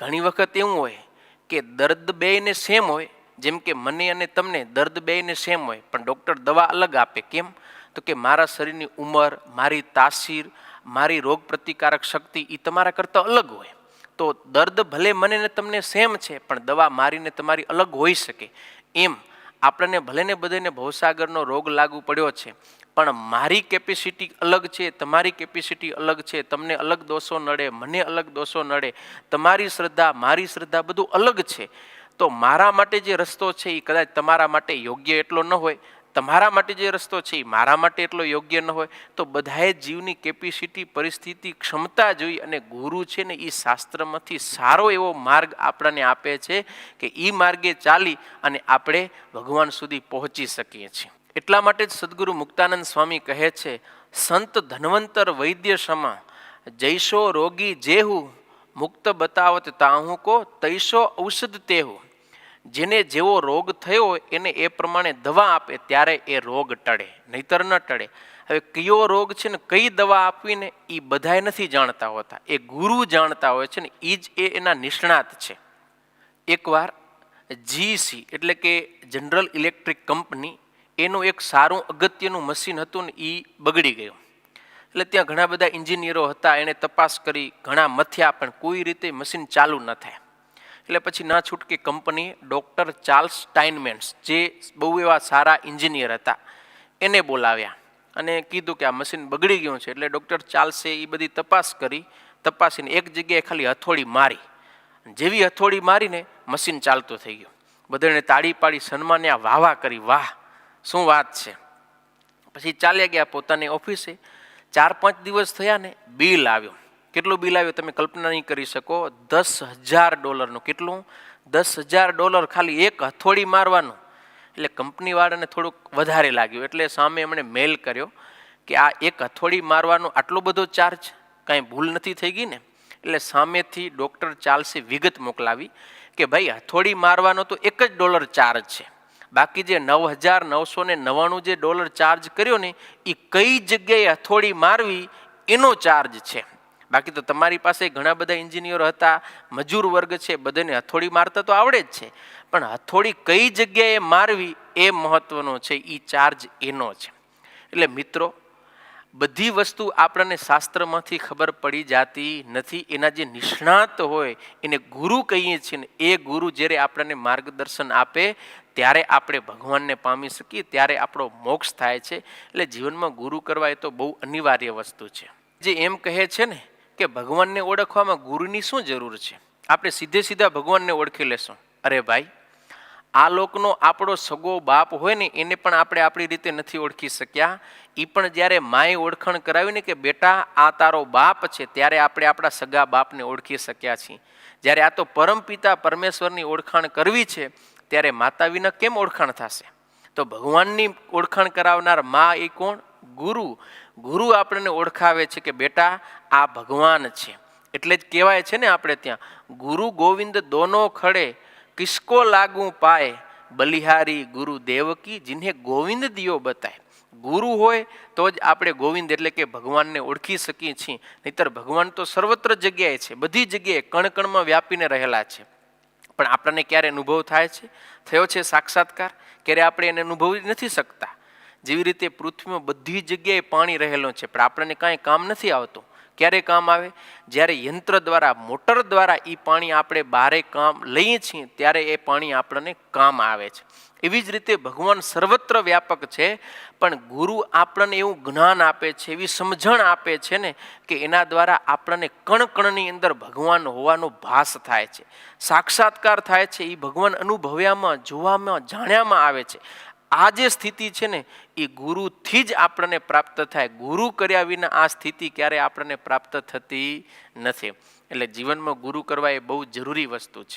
ઘણી વખત એવું હોય કે દર્દ બેયને સેમ હોય, જેમ કે મને અને તમને દર્દ બેયને સેમ હોય, પણ ડૉક્ટર દવા અલગ આપે. કેમ? તો કે મારા શરીરની ઉંમર, મારી તાસીર, મારી રોગ પ્રતિકારક શક્તિ એ તમારા કરતાં અલગ હોય. તો દર્દ ભલે મને ને તમને સેમ છે, પણ દવા મારી ને તમારી અલગ હોઈ શકે. એમ આપણને ભલે ને બધાને ભવસાગરનો રોગ લાગુ પડ્યો છે, પણ મારી કેપેસિટી અલગ છે, તમારી કેપેસિટી અલગ છે. તમને અલગ દોષો નડે, મને અલગ દોષો નડે, તમારી શ્રદ્ધા મારી શ્રદ્ધા બધું અલગ છે. તો મારા માટે જે રસ્તો છે એ કદાચ તમારા માટે યોગ્ય એટલો ન હોય, તમારા માટે જે રસ્તો છે એ મારા માટે એટલો યોગ્ય ન હોય. તો બધાએ જીવની કેપેસિટી, પરિસ્થિતિ, ક્ષમતા જોઈ અને ગુરુ છે ને એ શાસ્ત્રમાંથી સારો એવો માર્ગ આપણને આપે છે કે એ માર્ગે ચાલી અને આપણે ભગવાન સુધી પહોંચી શકીએ છીએ. એટલા માટે જ સદગુરુ મુક્તાનંદ સ્વામી કહે છે, સંત ધન્વંતર વૈદ્ય સમા, જૈસો રોગી જેહુ, મુક્ત બતાવત તાહુ કો, તૈસો ઔષધ તેહુ. જેને જેવો રોગ થયો હોય એને એ પ્રમાણે દવા આપે ત્યારે એ રોગ ટળે, નહીતર ન ટળે. હવે કયો રોગ છે ને કઈ દવા આપવીને એ બધાય નથી જાણતા હોતા, એ ગુરુ જાણતા હોય છે ને એ જ એના નિષ્ણાત છે. એકવાર જીસી એટલે કે જનરલ ઇલેક્ટ્રિક કંપની, એનું એક સારું અગત્યનું મશીન હતું ને એ બગડી ગયું. એટલે ત્યાં ઘણા બધા એન્જિનિયરો હતા, એણે તપાસ કરી, ઘણા મથ્યા, પણ કોઈ રીતે મશીન ચાલુ ન થાય. એટલે પછી ના છૂટકે કંપની ડૉક્ટર ચાર્લ્સ સ્ટાઇનમેન્સ, જે બહુ એવા સારા એન્જિનિયર હતા, એને બોલાવ્યા અને કીધું કે આ મશીન બગડી ગયું છે. એટલે ડૉક્ટર ચાર્લ્સે એ બધી તપાસ કરી, તપાસીને એક જગ્યાએ ખાલી હથોડી મારી. જેવી હથોડી મારીને મશીન ચાલતું થઈ ગયું. બધાને તાળી પાડી સન્માન્યા, વાહ કરી, વાહ શું વાત છે. પછી ચાલ્યા ગયા પોતાની ઓફિસે. 4-5 દિવસ થયા ને બિલ આવ્યો. કેટલું બિલ આવ્યું તમે કલ્પના નહીં કરી શકો, $10,000. કેટલું? $10,000 ખાલી એક હથોડી મારવાનું. એટલે કંપનીવાળાને થોડુંક વધારે લાગ્યું, એટલે સામે એમણે મેલ કર્યો કે આ એક હથોડી મારવાનો આટલો બધો ચાર્જ, કાંઈ ભૂલ નથી થઈ ગઈ ને? એટલે સામેથી ડૉક્ટર ચાર્લ્સે વિગત મોકલાવી કે ભાઈ હથોડી મારવાનો તો $1 ચાર્જ છે, બાકી જે $9,999 ચાર્જ કર્યો ને એ કઈ જગ્યાએ હથોડી મારવી એનો ચાર્જ છે. બાકી તો તમારી પાસે ઘણા બધા એન્જિનિયરો હતા, મજૂર વર્ગ છે, બધાને હથોડી મારતા તો આવડે જ છે, પણ હથોડી કઈ જગ્યાએ મારવી એ મહત્વનો છે, એ ચાર્જ એનો છે. એટલે મિત્રો, બધી વસ્તુ આપણને શાસ્ત્રમાંથી ખબર પડી જતી નથી. એના જે નિષ્ણાત હોય એને ગુરુ કહીએ છીએ ને, એ ગુરુ જ્યારે આપણને માર્ગદર્શન આપે ત્યારે આપણે ભગવાનને પામી શકીએ, ત્યારે આપણો મોક્ષ થાય છે. એટલે જીવનમાં ગુરુ કરવા એ તો બહુ અનિવાર્ય વસ્તુ છે. જે એમ કહે છે ને કે ભગવાનને ઓળખવામાં ગુરુની શું જરૂર છે, આપણે સીધા ભગવાનને ઓળખી લેશું. અરે ભાઈ, આ લોકનો આપણો સગો બાપ હોય ને એને પણ આપણે આપણી રીતે નથી ઓળખી શક્યા. એ પણ જ્યારે માએ ઓળખાણ કરાવીને કે બેટા આ તારો બાપ છે, ત્યારે આપણે આપણા સગા બાપને ઓળખી શક્યા છીએ. જ્યારે આ તો પરમપિતા પરમેશ્વરની ઓળખાણ કરવી છે, ત્યારે માતા વિના કેમ ઓળખાણ થશે? તો ભગવાનની ઓળખાણ કરાવનાર મા એ કોણ? ગુરુ. ગુરુ આપણને ઓળખાવે છે કે બેટા આ ભગવાન છે. એટલે જ કહેવાય છે ને આપણે ત્યાં, ગુરુ ગોવિંદ દોનો ખડે, કિસકો લાગુ પાય, બલિહારી ગુરુ દેવકી જીને ગોવિંદ દિયો બતાય. ગુરુ હોય તો જ આપણે ગોવિંદ એટલે કે ભગવાનને ઓળખી શકીએ છીએ, નહીતર ભગવાન તો સર્વત્ર જગ્યાએ છે, બધી જગ્યાએ કણકણમાં વ્યાપીને રહેલા છે. પણ આપણને ક્યારે અનુભવ થાય છે, થયો છે સાક્ષાત્કાર? ક્યારે આપણે એને અનુભવી નથી શકતા. જેવી રીતે પૃથ્વીમાં બધી જગ્યાએ પાણી રહેલું છે, પણ આપણને કાંઈ કામ નથી આવતું. ક્યારે કામ આવે? જ્યારે યંત્ર દ્વારા, મોટર દ્વારા એ પાણી આપણે બહારે કામ લઈએ છીએ, ત્યારે એ પાણી આપણને કામ આવે છે. એવી જ રીતે ભગવાન સર્વત્ર વ્યાપક છે, પણ ગુરુ આપણને એવું જ્ઞાન આપે છે, એવી સમજણ આપે છે ને કે એના દ્વારા આપણને કણકણની અંદર ભગવાન હોવાનો ભાસ થાય છે, સાક્ષાત્કાર થાય છે. એ ભગવાન અનુભવ્યામાં, જોવામાં, જાણ્યામાં આવે છે. આ જે સ્થિતિ છે ને એ ગુરુથી જ આપણને પ્રાપ્ત થાય. ગુરુ કર્યા વિના આ સ્થિતિ ક્યારે આપણને પ્રાપ્ત થતી નથી. એટલે જીવનમાં ગુરુ કરવા એ બહુ જરૂરી વસ્તુ છે.